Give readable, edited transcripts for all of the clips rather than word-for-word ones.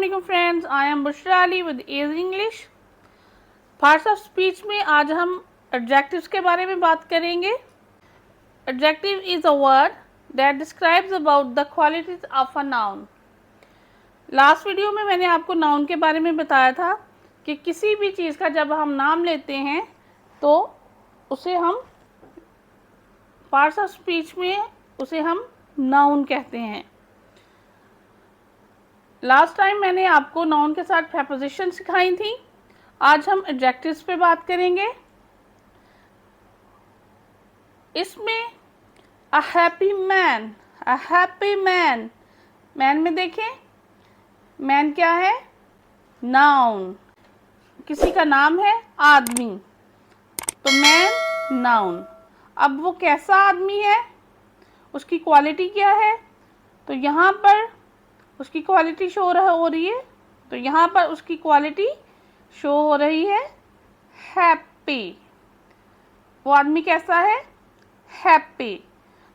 अस्सलाम friends, I am Bushra Ali with ease English. Parts of speech में आज हम एडजेक्टिव्स के बारे में बात करेंगे। Adjective is a word that describes about the qualities of a noun. Last video में मैंने आपको नाउन के बारे में बताया था कि किसी भी चीज़ का जब हम नाम लेते हैं तो उसे हम पार्ट्स ऑफ स्पीच में उसे हम नाउन कहते हैं। लास्ट टाइम मैंने आपको नाउन के साथ प्रेपोजिशन सिखाई थी। आज हम एडजेक्टिव्स पे बात करेंगे। इसमें a happy man, a happy man, man में देखें, मैन क्या है? नाउन। किसी का नाम है आदमी, तो मैन नाउन। अब वो कैसा आदमी है, उसकी क्वालिटी क्या है? तो यहाँ पर उसकी क्वालिटी शो हो रही है, तो यहाँ पर उसकी क्वालिटी शो हो रही है हैप्पी। वो आदमी कैसा है? हैप्पी।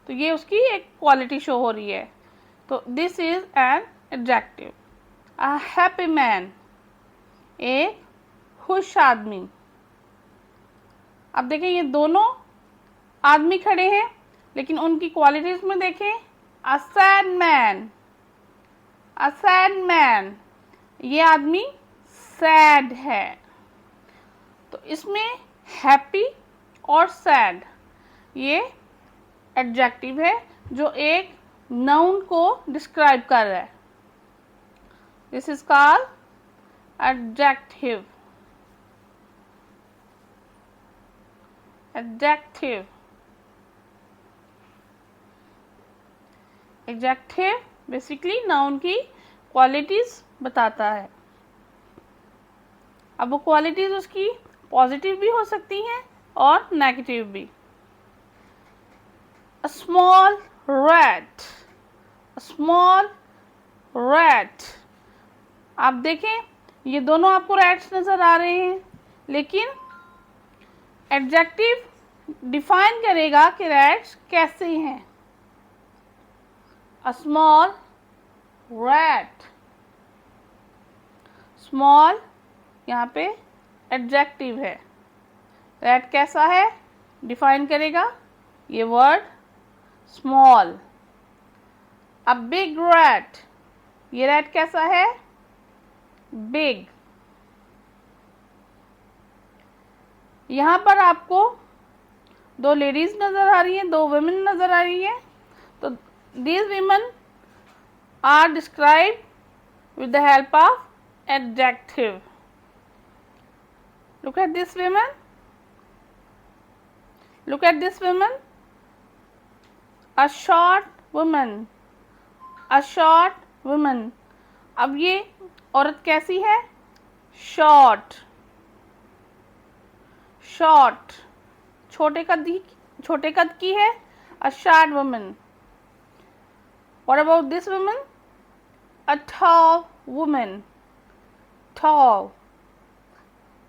तो ये उसकी एक क्वालिटी शो हो रही है। तो this is an adjective. A happy man, एक खुश आदमी। अब देखें, ये दोनों आदमी खड़े हैं, लेकिन उनकी क्वालिटीज में देखें, a sad man, a sad man, ये आदमी सैड है। तो इसमें हैप्पी और सैड ये एडजेक्टिव है जो एक नाउन को डिस्क्राइब कर रहा है। This is called adjective. Adjective, adjective basically noun की क्वालिटीज बताता है। अब वो क्वालिटीज उसकी पॉजिटिव भी हो सकती हैं और नेगेटिव भी। A small rat, a small rat। आप देखें, ये दोनों आपको रैट्स नजर आ रहे हैं, लेकिन एडजेक्टिव डिफाइन करेगा कि रैट्स कैसे हैं। A small rat, स्मॉल यहाँ पे एडजेक्टिव है। रैट कैसा है डिफाइन करेगा ये word small. A big rat, ये रैट कैसा है? बिग। यहाँ पर आपको दो लेडीज नजर आ रही हैं, दो वुमेन नजर आ रही हैं। तो these women are describe with the help of adjective. Look at this woman. Look at this woman. A short woman. A short woman. अब ये औरत कैसी है? Short. Short. छोटे कद की है। A short woman. What about this woman? A tall woman. Tall.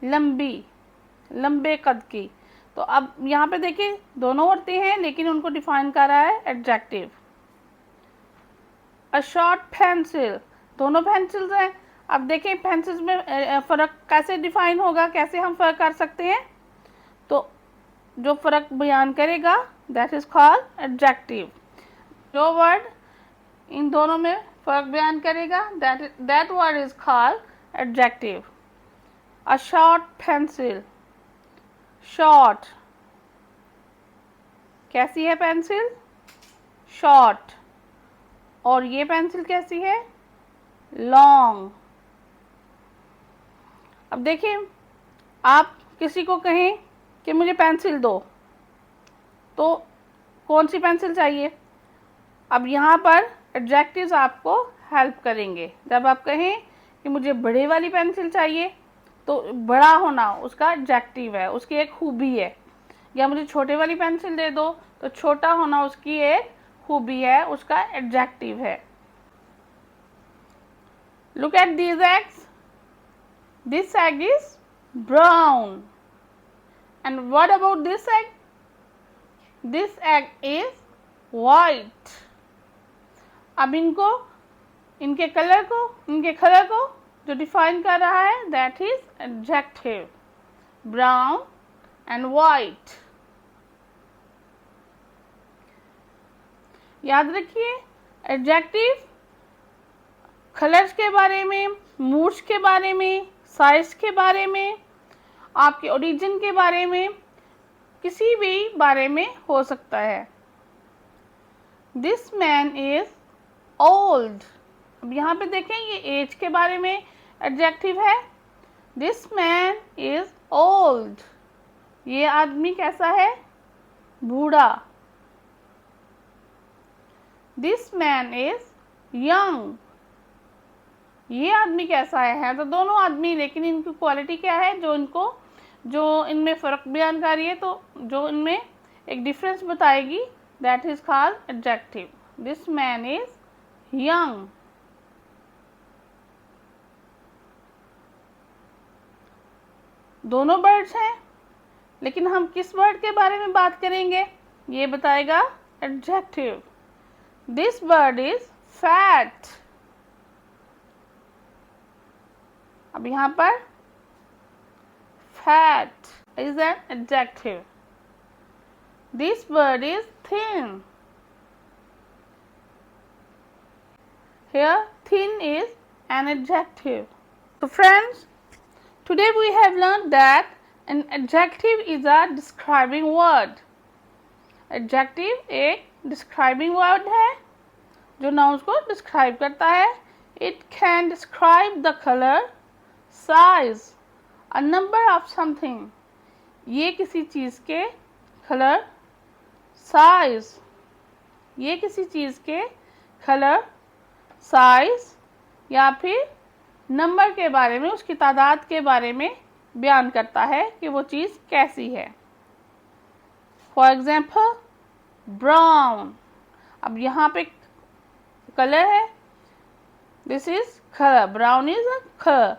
लंबे कद की। तो अब यहाँ पे देखिए दोनों औरतें हैं, लेकिन उनको डिफाइन कर रहा है एडजेक्टिव। अ शॉर्ट पेंसिल, दोनों पेंसिल्स हैं। अब देखें पेंसिल्स में फ़र्क कैसे डिफाइन होगा, कैसे हम फ़र्क कर सकते हैं? तो जो फ़र्क बयान करेगा दैट इज़ कॉल्ड एडजेक्टिव। जो वर्ड इन दोनों में फ़र्क बयान करेगा that word is called adjective. A short pencil, short, कैसी है पेंसिल? शॉर्ट। और ये पेंसिल कैसी है? लॉन्ग। अब देखिए, आप किसी को कहें कि मुझे पेंसिल दो, तो कौन सी पेंसिल चाहिए? अब यहाँ पर एडजेक्टिव्स आपको हेल्प करेंगे। जब आप कहें कि मुझे बड़े वाली पेंसिल चाहिए, तो बड़ा होना उसका एडजेक्टिव है, उसकी एक खूबी है। या मुझे छोटे वाली पेंसिल दे दो, तो छोटा होना उसकी एक खूबी है, उसका एडजेक्टिव है। Look at these eggs. This egg is brown and what about this egg? This egg is white. अब इनको इनके कलर को जो डिफाइन कर रहा है, that is adjective, brown and white. याद रखिए, एडजेक्टिव कलर्स के बारे में, मूड्स के बारे में, साइज के बारे में, आपके ओरिजिन के बारे में, किसी भी बारे में हो सकता है। This man is old. अब यहाँ पे देखें, ये एज के बारे में एडजेक्टिव है। This man is old. ये आदमी कैसा है? बूढ़ा। This man is young. ये आदमी कैसा है तो दोनों आदमी, लेकिन इनकी क्वालिटी क्या है, जो इनमें फ़र्क बयानकारी है, तो जो इनमें एक डिफरेंस बताएगी, that is called adjective. This man is young. दोनों बर्ड्स हैं, लेकिन हम किस बर्ड के बारे में बात करेंगे, ये बताएगा adjective. This bird is fat. अब यहाँ पर fat is an adjective. This bird is thin. Here thin is an adjective. So friends, today we have learned that an adjective is a describing word. Adjective एक describing word है जो nouns को describe करता है. It can describe the color, size, a number of something. ये किसी चीज़ के color, size, ये किसी चीज़ के color, साइज या फिर नंबर के बारे में, उसकी तादाद के बारे में बयान करता है कि वो चीज़ कैसी है. For example brown. अब यहाँ पे कलर है, this is colour, brown is a colour.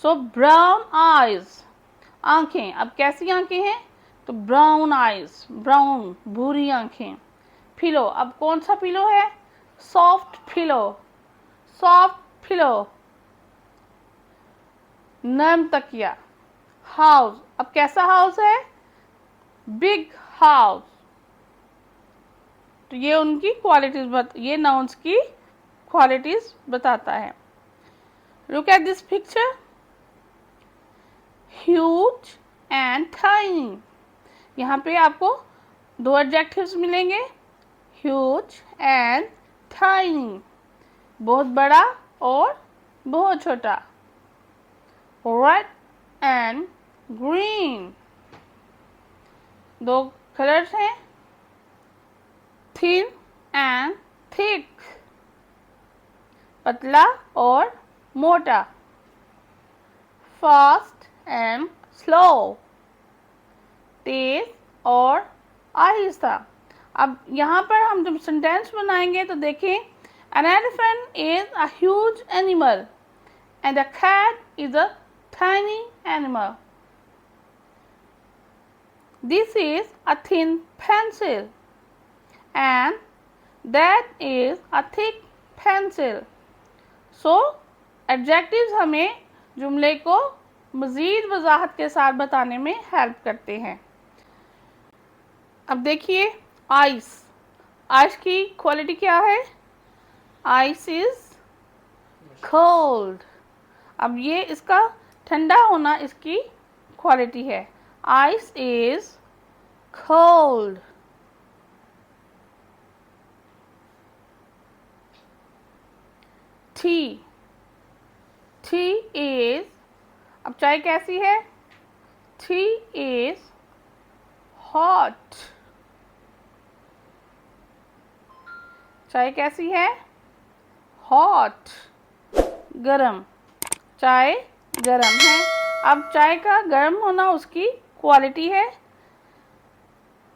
So brown eyes, आंखें. अब कैसी आंखें हैं तो ब्राउन आइज, ब्राउन भूरी आंखें. पिलो, अब कौन सा पिलो है, सॉफ्ट पिलो, सॉफ्ट पिलो, नर्म तकिया. हाउस, अब कैसा हाउस है, बिग हाउस. तो ये उनकी क्वालिटीज ये नाउन्स की क्वालिटीज बताता है. Look at this picture, huge and tiny. यहाँ पे आपको दो एडजेक्टिव्स मिलेंगे, ह्यूज एंड टाइनी, बहुत बड़ा और बहुत छोटा. रेड एंड ग्रीन, दो कलर्स हैं, थिन एंड थिक, पतला और मोटा, फास्ट एंड स्लो, तेज और आहिस्ता. अब यहाँ पर हम जब सेंटेंस बनाएंगे तो देखें, an elephant is a huge animal and a cat is a tiny animal. This is a thin pencil and that is a thick pencil. So adjectives हमें जुमले को मज़ीद वजाहत के साथ बताने में हेल्प करते हैं. अब देखिए आइस. आइस की क्वालिटी क्या है, आइस इज कोल्ड. अब ये इसका ठंडा होना इसकी क्वालिटी है, ice is cold. T, T is, अब चाय कैसी है, टी इज हॉट. चाय कैसी है, हॉट, गरम. चाय गरम है. अब चाय का गरम होना उसकी क्वालिटी है.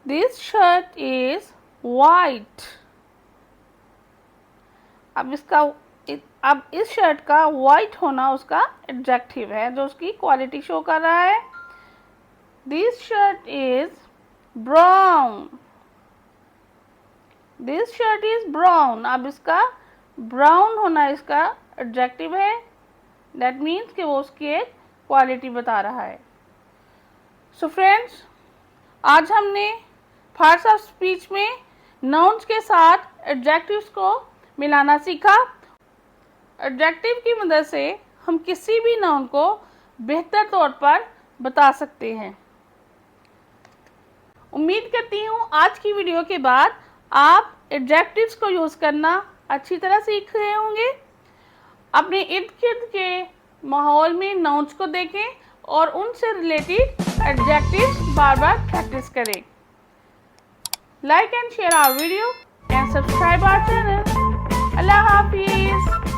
This shirt is white. अब इस शर्ट का वाइट होना उसका एडजेक्टिव है जो उसकी क्वालिटी शो कर रहा है. This shirt is brown. This shirt is brown. अब इसका ब्राउन होना इसका एडजेक्टिव है। दैट मीन्स कि वो उसकी एक क्वालिटी बता रहा है। सो फ्रेंड्स, आज हमने पार्ट्स ऑफ स्पीच में नाउन्स के साथ एडजेक्टिव्स को मिलाना सीखा। एडजेक्टिव की मदद से हम किसी भी नाउन को बेहतर तौर पर बता सकते हैं। उम्मीद करती हूँ आज की वीडियो के बाद आप एडजेक्टिव्स को यूज़ करना अच्छी तरह सीख रहे होंगे। अपने इर्द गिर्द के माहौल में नाउन्स को देखें और उनसे रिलेटेड एडजेक्टिव्स बार बार प्रैक्टिस करें। Like and share our video and subscribe our channel. अल्लाह हाफिज़।